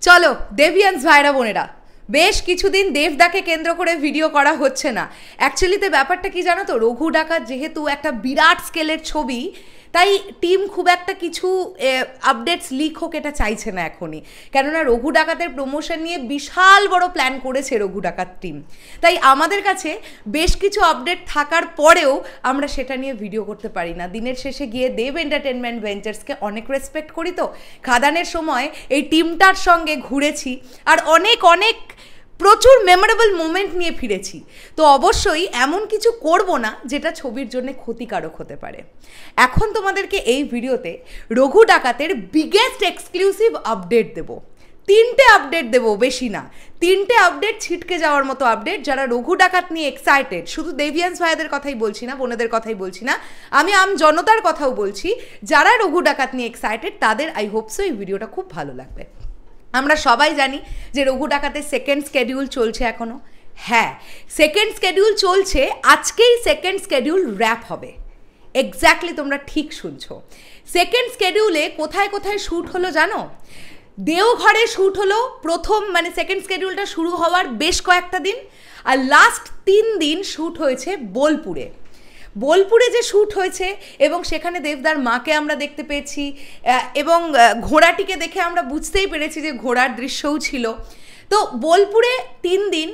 চলো দেভিয়ান্স ভাইরা বোনেরা, বেশ কিছুদিন দেবদাকে কেন্দ্র করে ভিডিও করা হচ্ছে না। অ্যাকচুয়ালিতে ব্যাপারটা কি জানো তো, রঘু ডাকাত যেহেতু একটা বিরাট স্কেলের ছবি, তাই টিম খুব একটা কিছু আপডেটস লিক হোক এটা চাইছে না এখনই। কেননা রঘু ডাকাতের প্রমোশন নিয়ে বিশাল বড় প্ল্যান করেছে রঘু ডাকাত টিম। তাই আমাদের কাছে বেশ কিছু আপডেট থাকার পরেও আমরা সেটা নিয়ে ভিডিও করতে পারি না। দিনের শেষে গিয়ে দেব এন্টারটেনমেন্ট ভেঞ্চার্সকে অনেক রেসপেক্ট করি, তো খাদানের সময় এই টিমটার সঙ্গে ঘুরেছি আর অনেক প্রচুর মেমোরেবল মোমেন্ট নিয়ে ফিরেছি। তো অবশ্যই এমন কিছু করব না যেটা ছবির জন্য ক্ষতিকারক হতে পারে। এখন তোমাদেরকে এই ভিডিওতে রঘু ডাকাতের বিগেস্ট এক্সক্লুসিভ আপডেট দেব। 3টে আপডেট দেব, বেশি না। 3টে আপডেট ছিটকে যাওয়ার মতো আপডেট। যারা রঘু ডাকাত নিয়ে এক্সাইটেড, শুধু দেভিয়ান্স ভাইদের কথাই বলছি না, বোনেদের কথাই বলছি না, আমি জনতার কথাও বলছি, যারা রঘু ডাকাত নিয়ে এক্সাইটেড তাদের আই হোপ সো এই ভিডিওটা খুব ভালো লাগবে। আমরা সবাই জানি যে রঘু ডাকাতের সেকেন্ড স্কেডিউল চলছে এখনও। হ্যাঁ, সেকেন্ড স্কেডিউল চলছে, আজকেই সেকেন্ড স্কেডিউল র্যাপ হবে। এক্স্যাক্টলি তোমরা ঠিক শুনছো। সেকেন্ড স্কেডিউলে কোথায় কোথায় শ্যুট হলো জানো? দেওঘরে শ্যুট হলো প্রথম, মানে সেকেন্ড স্কেডিউলটা শুরু হওয়ার বেশ কয়েকটা দিন, আর লাস্ট 3 দিন শ্যুট হয়েছে বোলপুরে। বোলপুরে যে শ্যুট হয়েছে এবং সেখানে দেবদার মাকে আমরা দেখতে পেয়েছি এবং ঘোড়াটিকে দেখে আমরা বুঝতেই পেরেছি যে ঘোড়ার দৃশ্যও ছিল। তো বোলপুরে 3 দিন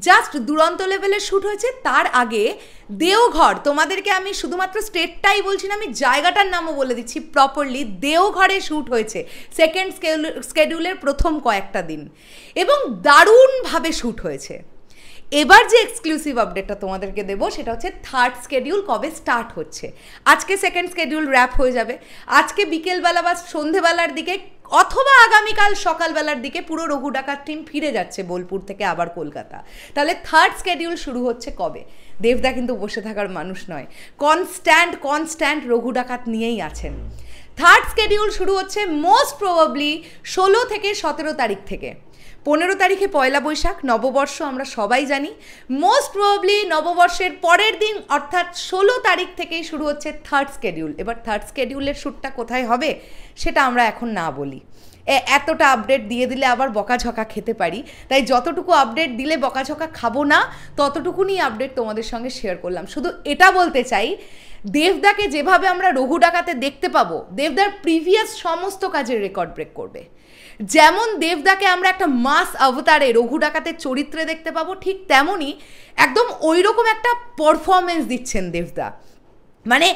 জাস্ট দুরন্ত লেভেলের শ্যুট হয়েছে। তার আগে দেওঘর, তোমাদেরকে আমি শুধুমাত্র স্টেটটাই বলছি না, আমি জায়গাটার নামও বলে দিচ্ছি প্রপারলি, দেওঘরে শ্যুট হয়েছে সেকেন্ড স্কেডিউলের প্রথম কয়েকটা দিন এবং দারুণভাবে শ্যুট হয়েছে। এবার যে এক্সক্লুসিভ আপডেটটা তোমাদেরকে দেবো সেটা হচ্ছে থার্ড স্কেডিউল কবে স্টার্ট হচ্ছে। আজকে সেকেন্ড স্কেডিউল র্যাপ হয়ে যাবে, আজকে বিকেলবেলা বা সন্ধেবেলার দিকে অথবা আগামীকাল সকালবেলার দিকে পুরো রঘু ডাকাত টিম ফিরে যাচ্ছে বোলপুর থেকে আবার কলকাতা। তাহলে থার্ড স্কেডিউল শুরু হচ্ছে কবে? দেবদা কিন্তু বসে থাকার মানুষ নয়, কনস্ট্যান্ট রঘু ডাকাত নিয়েই আছেন। থার্ড স্কেডিউল শুরু হচ্ছে মোস্ট প্রবাবলি 16 থেকে 17 তারিখ থেকে। 15 তারিখে পয়লা বৈশাখ, নববর্ষ, আমরা সবাই জানি। মোস্ট প্রবাবলি নববর্ষের পরের দিন অর্থাৎ 16 তারিখ থেকেই শুরু হচ্ছে থার্ড স্কেডিউল। এবার থার্ড স্কেডিউলের শ্যুটটা কোথায় হবে সেটা আমরা এখন না বলি, এতটা আপডেট দিয়ে দিলে আবার বকাঝকা খেতে পারি। তাই যতটুকু আপডেট দিলে বকাঝকা খাবো না, ততটুকুনি আপডেট তোমাদের সঙ্গে শেয়ার করলাম। শুধু এটা বলতে চাই, দেবদাকে যেভাবে আমরা রঘু ডাকাতে দেখতে পাবো, দেবদার প্রিভিয়াস সমস্ত কাজের রেকর্ড ব্রেক করবে। যেমন দেবদাকে আমরা একটা মাস অবতারে রঘু ডাকাতের চরিত্রে দেখতে পাবো, ঠিক তেমনই একদম ওই রকম একটা পারফরমেন্স দিচ্ছেন দেবদা। মানে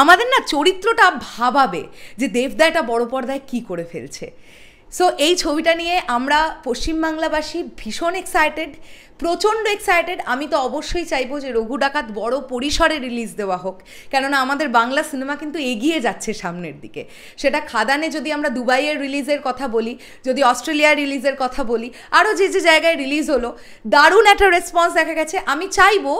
আমাদের না চরিত্রটা ভাবাবে যে দেবদা এটা বড় পর্দায় কী করে ফেলছে। সো এই ছবিটা নিয়ে আমরা পশ্চিমবাংলাবাসী ভীষণ এক্সাইটেড, প্রচণ্ড এক্সাইটেড। আমি তো অবশ্যই চাইবো যে রঘু ডাকাত বড় পরিসরে রিলিজ দেওয়া হোক, কেননা আমাদের বাংলা সিনেমা কিন্তু এগিয়ে যাচ্ছে সামনের দিকে। সেটা খাদানে যদি আমরা দুবাইয়ের রিলিজের কথা বলি, যদি অস্ট্রেলিয়ার রিলিজের কথা বলি, আরও যে যে জায়গায় রিলিজ হলো দারুণ একটা রেসপন্স দেখা গেছে। আমি চাইবো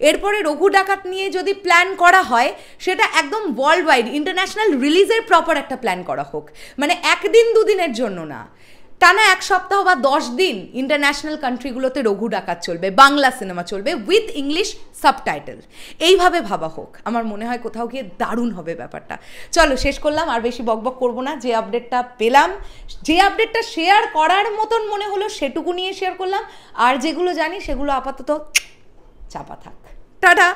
এরপরে রঘু ডাকাত নিয়ে যদি প্ল্যান করা হয় সেটা একদম ওয়ার্ল্ড ওয়াইড ইন্টারন্যাশনাল রিলিজের প্রপার একটা প্ল্যান করা হোক। মানে 1 দিন 2 দিনের জন্য না, টানা 1 সপ্তাহ বা 10 দিন ইন্টারন্যাশনাল কান্ট্রিগুলোতে রঘু ডাকাত চলবে, বাংলা সিনেমা চলবে উইথ ইংলিশ সাবটাইটেল। এইভাবে ভাবা হোক, আমার মনে হয় কোথাও গিয়ে দারুণ হবে ব্যাপারটা। চলো শেষ করলাম, আর বেশি বকবক করবো না। যে আপডেটটা পেলাম, যে আপডেটটা শেয়ার করার মতন মনে হলো সেটুকু নিয়ে শেয়ার করলাম, আর যেগুলো জানি সেগুলো আপাতত চাপা থাক। টাটা।